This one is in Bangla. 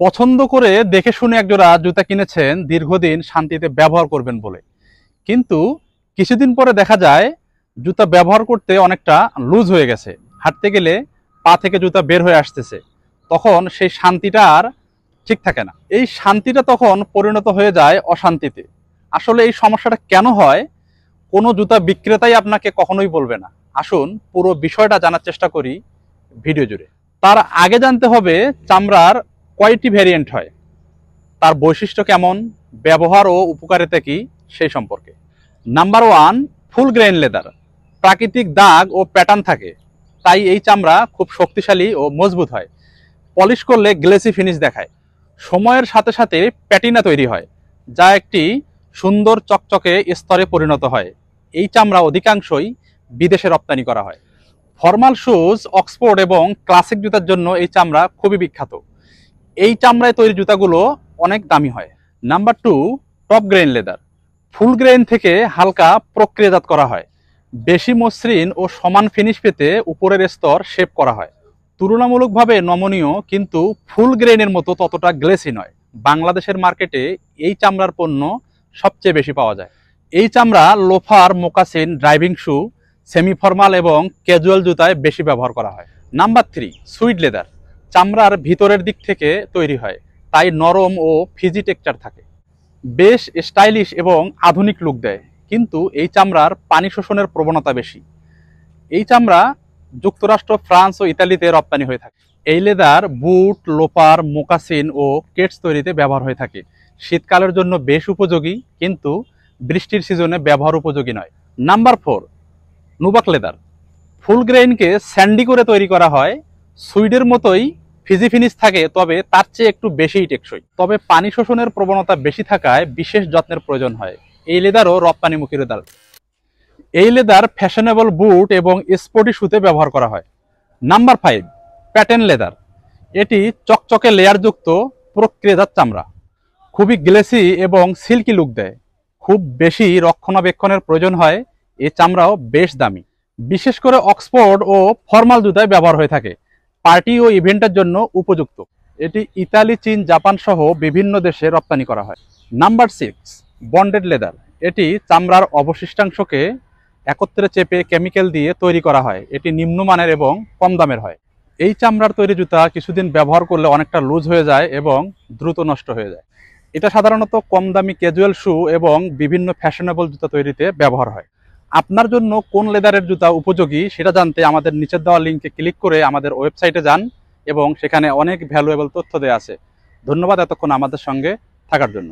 পছন্দ করে দেখে শুনে একজোড়া জুতা কিনেছেন দীর্ঘদিন শান্তিতে ব্যবহার করবেন বলে, কিন্তু কিছুদিন পরে দেখা যায় জুতা ব্যবহার করতে অনেকটা লুজ হয়ে গেছে, হাঁটতে গেলে পা থেকে জুতা বের হয়ে আসতেছে। তখন সেই শান্তিটা আর ঠিক থাকে না, এই শান্তিটা তখন পরিণত হয়ে যায় অশান্তিতে। আসলে এই সমস্যাটা কেন হয় কোনো জুতা বিক্রেতাই আপনাকে কখনোই বলবে না। আসুন পুরো বিষয়টা জানার চেষ্টা করি ভিডিও জুড়ে। তার আগে জানতে হবে চামড়ার কয়টি ভ্যারিয়েন্ট হয়, তার বৈশিষ্ট্য কেমন, ব্যবহার ও উপকারিতা কি সেই সম্পর্কে। নাম্বার 1, ফুল গ্রেইন লেদার। প্রাকৃতিক দাগ ও প্যাটার্ন থাকে, তাই এই চামড়া খুব শক্তিশালী ও মজবুত হয়। পলিশ করলে গ্লেসি ফিনিশ দেখায়। সময়ের সাথে সাথে প্যাটিনা তৈরি হয়, যা একটি সুন্দর চকচকে স্তরে পরিণত হয়। এই চামড়া অধিকাংশই বিদেশে রপ্তানি করা হয়। ফর্মাল শুজ, অক্সফোর্ড এবং ক্লাসিক জুতার জন্য এই চামড়া খুবই বিখ্যাত। এই চামড়ায় তৈরি জুতাগুলো অনেক দামি হয়। Number 2, top grain leather. Full grain থেকে হালকা প্রক্রিয়াজাত করা হয়। বেশি মসৃণ ও সমান ফিনিশ পেতে উপরের স্তর শেপ করা হয়। তুলনামূলকভাবে নমনীয়, কিন্তু ফুল গ্রেইনের মতো ততটা গ্লেসি নয়। বাংলাদেশের মার্কেটে এই চামড়ার পণ্য সবচেয়ে বেশি পাওয়া যায়। এই চামড়া লোফার, মোকাসিন, ড্রাইভিং শু, সেমি ফর্মাল এবং ক্যাজুয়াল জুতায় বেশি ব্যবহার করা হয়। Number 3, সুইড leather. চামড়ার ভিতরের দিক থেকে তৈরি হয়, তাই নরম ও ফিজি টেক্সচার থাকে। বেশ স্টাইলিশ এবং আধুনিক লুক দেয়, কিন্তু এই চামড়ার পানি শোষণের প্রবণতা বেশি। এই চামড়া যুক্তরাষ্ট্র, ফ্রান্স ও ইতালিতে রপ্তানি হয়ে থাকে। এই লেদার বুট, লোপার, মোকাসিন ও কেটস তৈরিতে ব্যবহার হয়ে থাকে। শীতকালের জন্য বেশ উপযোগী, কিন্তু বৃষ্টির সিজনে ব্যবহার উপযোগী নয়। Number 4, nubuck leather. ফুল গ্রেইনকে স্যান্ডি করে তৈরি করা হয়। সুইডের মতোই ফিজি ফিনিশ থাকে, তবে তার চেয়ে একটু বেশিই টেকসই। তবে পানি শোষণের প্রবণতা বেশি থাকায় বিশেষ যত্নের প্রয়োজন হয়। এই লেদারও রপ্তানিমুখী লেদার। এই লেদার ফ্যাশনেবল বুট এবং স্পোর্টি শুতে ব্যবহার করা হয়। Number 5, প্যাটেন leather. এটি চকচকে লেয়ারযুক্ত প্রক্রিয়াজাত চামড়া, খুবই গ্লেসি এবং সিল্কি লুক দেয়। খুব বেশি রক্ষণাবেক্ষণের প্রয়োজন হয়। এই চামড়াও বেশ দামি, বিশেষ করে অক্সফোর্ড ও ফর্মাল জুতায় ব্যবহার হয়ে থাকে। পার্টি ও ইভেন্টের জন্য উপযুক্ত। এটি ইতালি, চীন, জাপান সহ বিভিন্ন দেশে রপ্তানি করা হয়। Number 6, bonded leather. এটি চামড়ার অবশিষ্টাংশকে একত্রে চেপে কেমিক্যাল দিয়ে তৈরি করা হয়। এটি নিম্নমানের এবং কম দামের হয়। এই চামড়ার তৈরি জুতা কিছুদিন ব্যবহার করলে অনেকটা লুজ হয়ে যায় এবং দ্রুত নষ্ট হয়ে যায়। এটা সাধারণত কম দামি ক্যাজুয়াল শু এবং বিভিন্ন ফ্যাশনেবল জুতা তৈরিতে ব্যবহার হয়। আপনার জন্য কোন লেদারের জুতা উপযোগী সেটা জানতে আমাদের নিচের দেওয়া লিঙ্কে ক্লিক করে আমাদের ওয়েবসাইটে যান, এবং সেখানে অনেক ভ্যালুয়েবল তথ্য দেওয়া আছে। ধন্যবাদ এতক্ষণ আমাদের সঙ্গে থাকার জন্য।